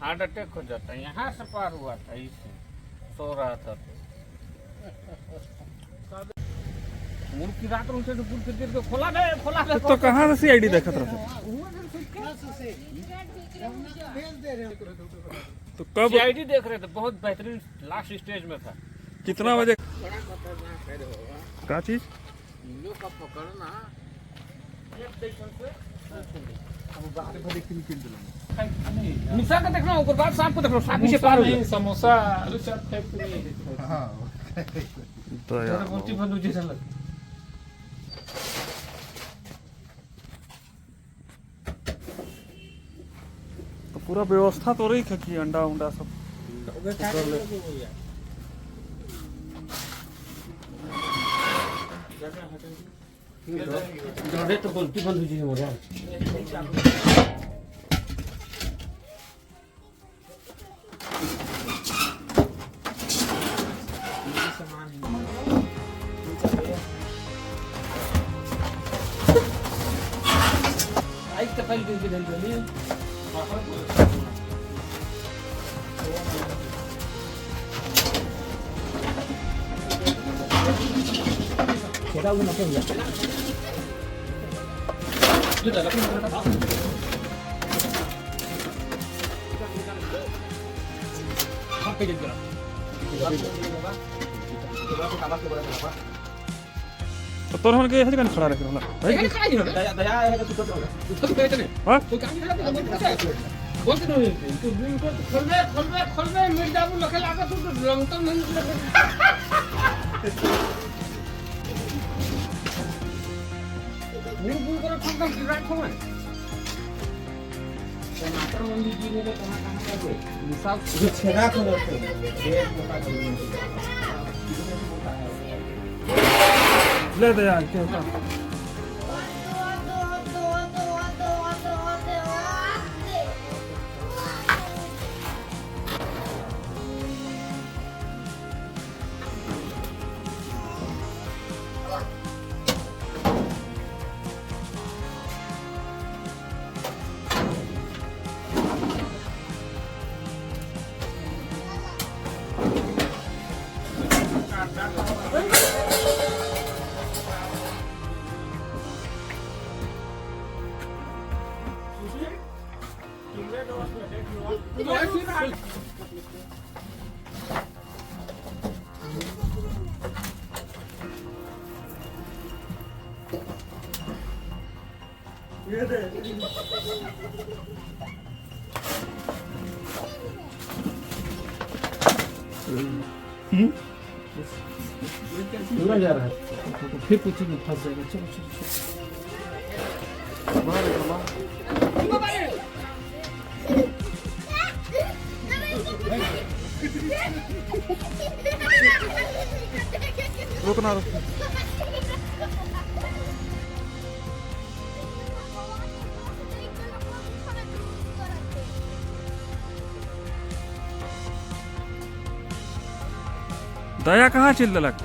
Heart attack हो जाता है। यहाँ से पार हुआ था, इससे सो रहा था मूल की रात उनसे तो पूल के तो खोला गए तो कहाँ से सीआईडी देखत रहे? तो कब सीआईडी देख रहे थे, बहुत बेहतरीन लास्ट स्टेज में था। कितना बजे? बड़ा खतरनाक है क्या चीज? नीलों का पकड़ना निशा का देखना, ऊपर बात सांप को देखना, सांप पीछे पार हो गया। समोसा आलू चाट फैक्ट्री तो यार मोती बंदूक जैसा लग। तो पूरा व्यवस्था तो रही कि अंडा उंडा सब जोड़े तो बोलती बंद हुई हो रहा आई तो पहले दिन के दिन खेला हुआ नफे हुआ ये दादा को मारता था हां पे जल गया तो तोर हमन के हज खड़ा रखे होला भाई खड़ा ही होला दया है तो कुछ होगा उसको कहते नहीं हां तो काम नहीं बोलते नहीं तो इनको खोल में मिर्जापुर लखे लागा तो लंगटन नहीं बुल करो ठंडा गिराई खो है टमाटर मंडी जी ने कहां कर गए मिसाल जो छेड़ा को रखते डेढ़ मोटा ले दे यार क्या होता ये दे पूरा जा रहा है तो फिर पूछी में फंस जाएगा। चलो चलो रुकना रुक दया कहाँ चिल लग